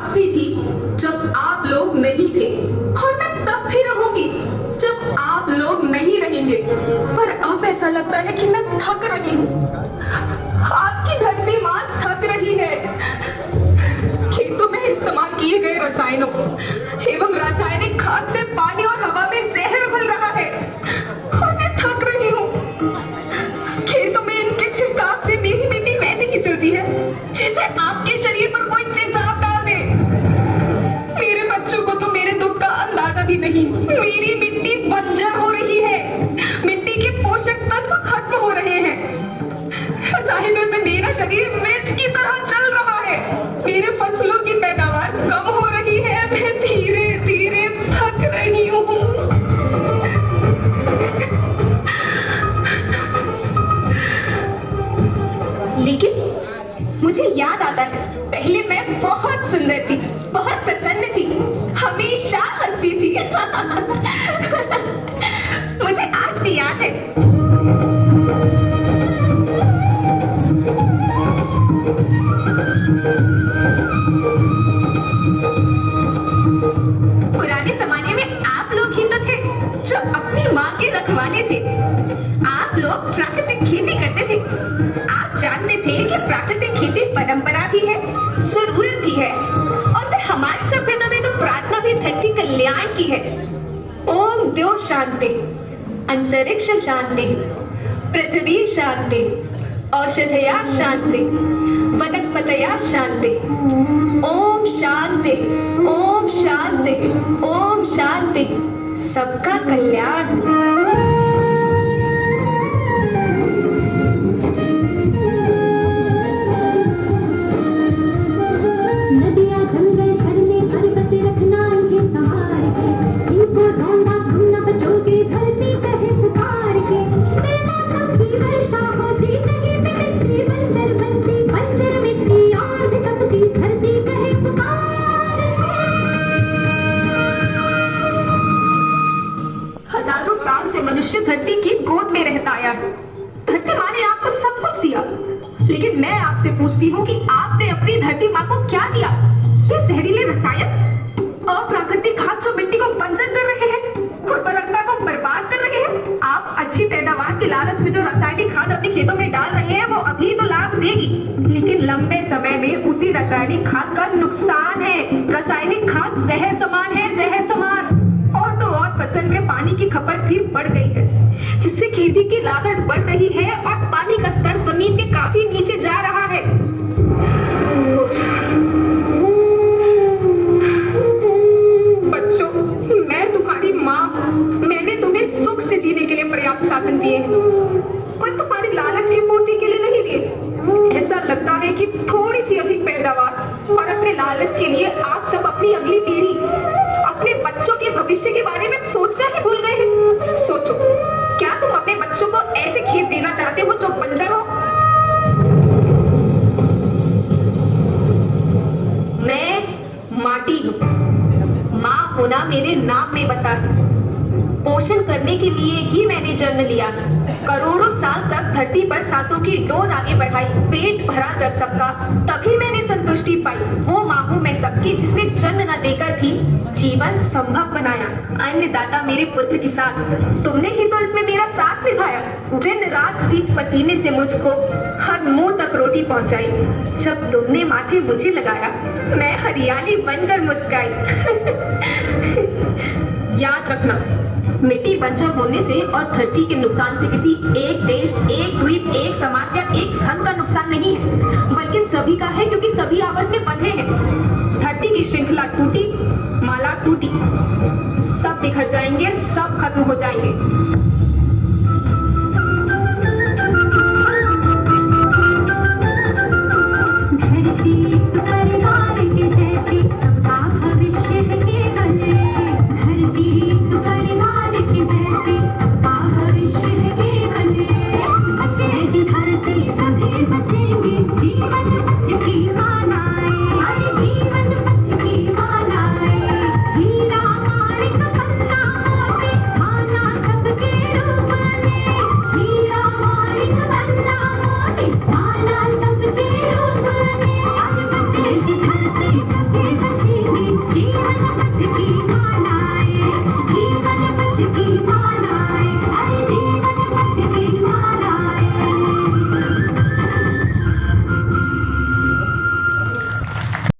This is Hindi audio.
तब भी थी जब आप लोग नहीं थे, और मैं तब भी रहूंगी जब आप लोग नहीं रहेंगे। पर अब ऐसा लगता है कि मैं थक रही हूँ। आपकी धरती माँ थक रही है। खेतों में इस्तेमाल किए गए रसायनों एवं रासायनिक खाद से पानी और हवा में जहर घुल रहा है, और मैं थक रही हूँ। खेतों में इनके छिड़काव से मेरी मिट्टी वैसे ही चलती है जैसे आपके शरीर पर कोई तेजाब डाल दे। मेरे बच्चों को तो मेरे दुख का अंदाजा भी नहीं। मेरी मिट्टी बंजर हो रही है, मिट्टी के पोषक तत्व खत्म हो रहे हैं। रसायनों से मेरा शरीर मिर्च की तरह चल रहा है। मेरे फसलों की पैदावार कम हो रही है। मैं धीरे धीरे थक रही हूँ। लेकिन मुझे याद आता है, पहले मैं बहुत सुंदर थी, बहुत प्रसन्न थी, हमेशा हंसती थी। मुझे आज भी याद है। पुराने जमाने में आप लोग ही तो थे जो अपनी माँ के रखवाले थे। आप लोग प्राकृतिक खेती करते थे। आप जानते थे कि प्राकृतिक खेती परंपरा भी है, जरूरत भी है, और फिर हमारी सभ्यता में तो प्रार्थना भी धरती कल्याण की है। ओम द्यो शांति, अंतरिक्ष शांति, पृथ्वी शांति, औषधया शांति, वनस्पतया शांति। ओम शांति, ओम शांति, ओम शांति। सबका कल्याण। नदियाँ जंगल झरने पर्वत रखना इनके संभाल के, इनको ढूंढना तुम न बचोगे धरती कहे पुकार के। बेमौसम की वर्षा होती कहीं पे मिट्टी बंजर बनती, बंजर मिट्टी और भी तपती धरती कहे पुकार के। हजारों साल से मनुष्य धरती की गोद में रहता आया है। धरती माँ ने आपको सब कुछ दिया, लेकिन मैं आपसे पूछती हूँ कि आपने अपनी धरती माँ को क्या दिया? ये जहरीले रसायन, अप्राकृतिक खाद जो मिट्टी को बंजर कर रहे हैं, उर्वरकता को बर्बाद कर रहे हैं। आप अच्छी पैदावार के लालच में जो रासायनिक खाद अपने खेतों में डाल रहे हैं, वो अभी तो लाभ देगी, लेकिन लंबे समय में उसी रासायनिक खाद का नुकसान है। रासायनिक खाद जहर समान है, जहर समान। और तो और फसल में पानी की खपत भी बढ़ गई है, जिससे खेती की लागत बढ़ रही है और पानी का स्तर जमीन के काफी नीचे जा रहा है। बच्चों, मैं तुम्हारी माँ हूँ। मैंने तुम्हें सुख से जीने के लिए पर्याप्त साधन दिए हैं, पर तुम्हारी लालच की पूर्ति के लिए नहीं दिए। ऐसा लगता है कि थोड़ी सी अधिक पैदावार और अपने लालच के लिए आप सब अपनी अगली पीढ़ी, अपने बच्चों के भविष्य के बारे में सोचना ही भूल गए हैं। सोचो, क्या तुम अपने बच्चों को ऐसे खेत देना चाहते हो जो बंजर हो? मैं माटी हूँ। माँ होना मेरे नाम में बसा है। पोषण करने के लिए ही मैंने जन्म लिया। करोड़ों साल तक धरती पर सांसों की डोर आगे बढ़ाई। पेट भरा जब सबका, तभी मैंने संतुष्टि पाई। वो माँ हूँ मैं सबकी, जिसने जन्म न देकर भी जीवन संभव बनाया। अन्नदाता मेरे पुत्र के साथ, तुमने ही तो इसमें मेरा साथ निभाया। दिन रात सींच पसीने से मुझको हर मुंह तक रोटी पहुंचाई। जब तुमने माथे मुझे लगाया, मैं हरियाली बनकर मुस्काई। याद रखना, मिट्टी बंजर होने से और धरती के नुकसान से किसी एक देश, एक द्वीप, एक समाज या एक धन का नुकसान नहीं है, बल्कि सभी का है, क्योंकि सभी आपस में बंधे हैं। धरती की श्रृंखला टूटी, माला टूटी, सब बिखर जाएंगे, सब खत्म हो जाएंगे।